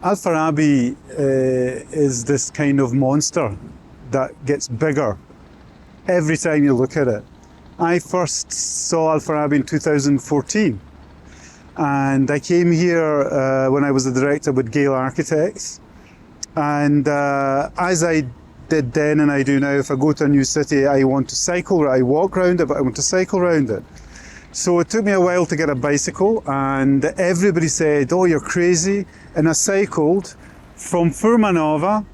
Al-Farabi is this kind of monster that gets bigger every time you look at it. I first saw Al-Farabi in 2014, and I came here when I was the director with Gehl Architects, and as I did then and I do now, if I go to a new city, I want to cycle, I walk around it, but I want to cycle around it. So it took me a while to get a bicycle, and everybody said, oh, you're crazy. And I cycled from Furmanova,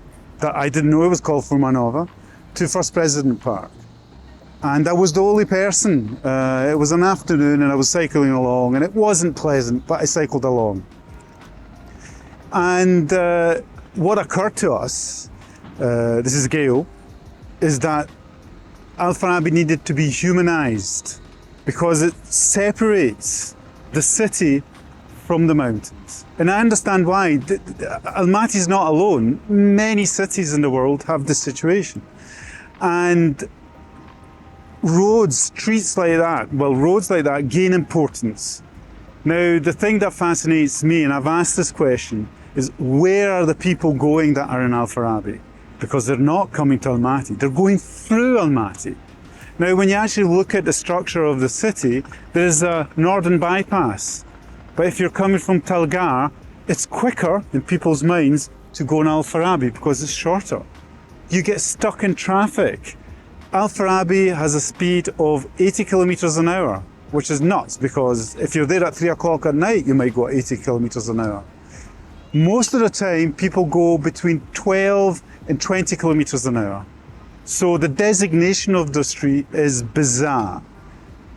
that I didn't know it was called Furmanova, to First President Park. And I was the only person. It was an afternoon and I was cycling along, and it wasn't pleasant, but I cycled along. And what occurred to us, this is Gehl, is that Al-Farabi needed to be humanized, because it separates the city from the mountains. And I understand why. Almaty is not alone. Many cities in the world have this situation. And roads, streets like that, well, roads like that gain importance. Now, the thing that fascinates me, and I've asked this question, is where are the people going that are in Al-Farabi? Because they're not coming to Almaty, they're going through Almaty. Now, when you actually look at the structure of the city, there's a northern bypass. But if you're coming from Talgar, it's quicker in people's minds to go in Al-Farabi because it's shorter. You get stuck in traffic. Al-Farabi has a speed of 80 kilometers an hour, which is nuts, because if you're there at 3 o'clock at night, you might go at 80 kilometers an hour. Most of the time, people go between 12 and 20 kilometers an hour. So the designation of the street is bizarre.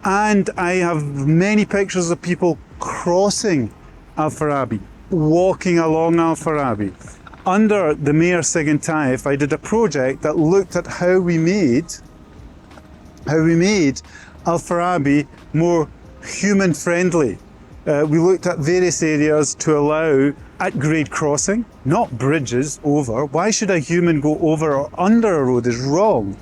And I have many pictures of people crossing Al-Farabi, walking along Al-Farabi. Under the Mayor Sigyn Taif, I did a project that looked at how we made Al-Farabi more human-friendly. We looked at various areas to allow at-grade crossing, not bridges over. Why should a human go over or under a road is wrong.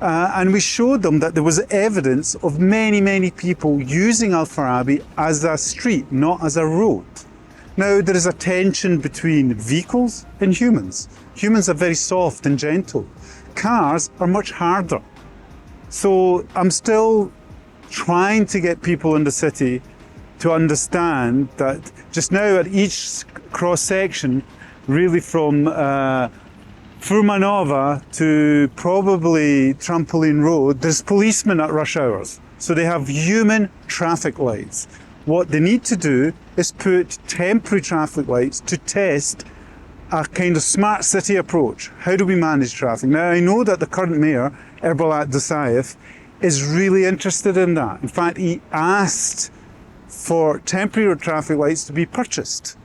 And we showed them that there was evidence of many people using Al-Farabi as a street, not as a road. Now, there is a tension between vehicles and humans. Humans are very soft and gentle. Cars are much harder. So I'm still trying to get people in the city to understand that just now at each cross-section, really from Furmanova to probably Trampoline Road, there's policemen at rush hours. So they have human traffic lights. What they need to do is put temporary traffic lights to test a kind of smart city approach. How do we manage traffic? Now, I know that the current mayor, Erbalat Dusayev, is really interested in that. In fact, he asked for temporary traffic lights to be purchased.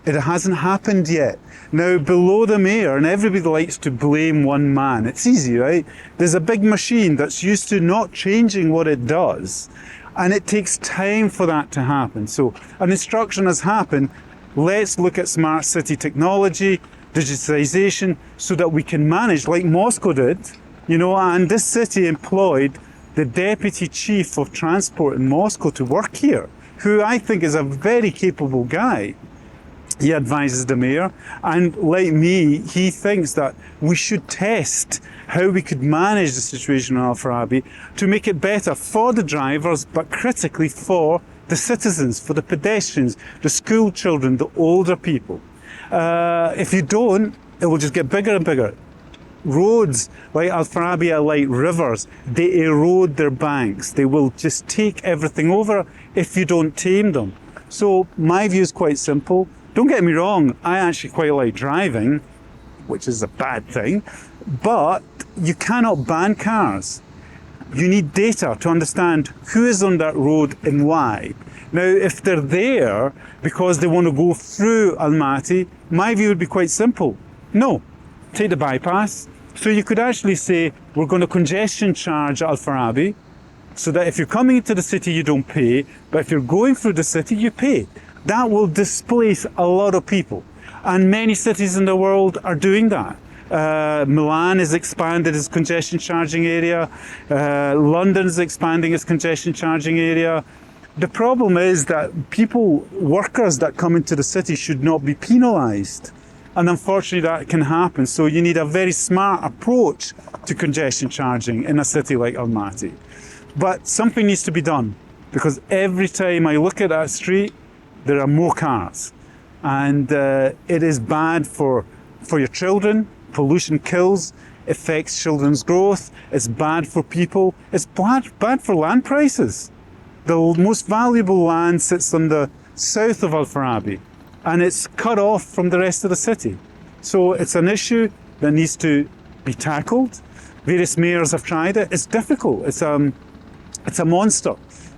It hasn't happened yet. Now, below the mayor, and everybody likes to blame one man. It's easy, right? There's a big machine that's used to not changing what it does, and it takes time for that to happen. So an instruction has happened. Let's look at smart city technology, digitization, so that we can manage, like Moscow did, you know, and this city employed the deputy chief of transport in Moscow to work here, who I think is a very capable guy. He advises the mayor, and like me, he thinks that we should test how we could manage the situation in Al-Farabi to make it better for the drivers, but critically for the citizens, for the pedestrians, the school children, the older people. If you don't, it will just get bigger and bigger. Roads like Al-Farabi are like rivers. They erode their banks. They will just take everything over if you don't tame them. So my view is quite simple. Don't get me wrong, I actually quite like driving, which is a bad thing, but you cannot ban cars. You need data to understand who is on that road and why. Now, if they're there because they want to go through Almaty, my view would be quite simple. No, take the bypass. So you could actually say, we're going to congestion charge Al-Farabi, so that if you're coming into the city, you don't pay, but if you're going through the city, you pay. That will displace a lot of people. And many cities in the world are doing that. Milan has expanded its congestion charging area. London is expanding its congestion charging area. The problem is that workers that come into the city should not be penalized. And unfortunately that can happen. So you need a very smart approach to congestion charging in a city like Almaty. But something needs to be done, because every time I look at that street, there are more cars. And it is bad for your children. Pollution kills, affects children's growth. It's bad for people. It's bad for land prices. The most valuable land sits on the south of Al-Farabi, and it's cut off from the rest of the city. So it's an issue that needs to be tackled. Various mayors have tried it. It's difficult. It's a monster.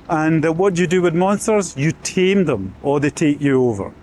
And what do you do with monsters? You tame them, or they take you over.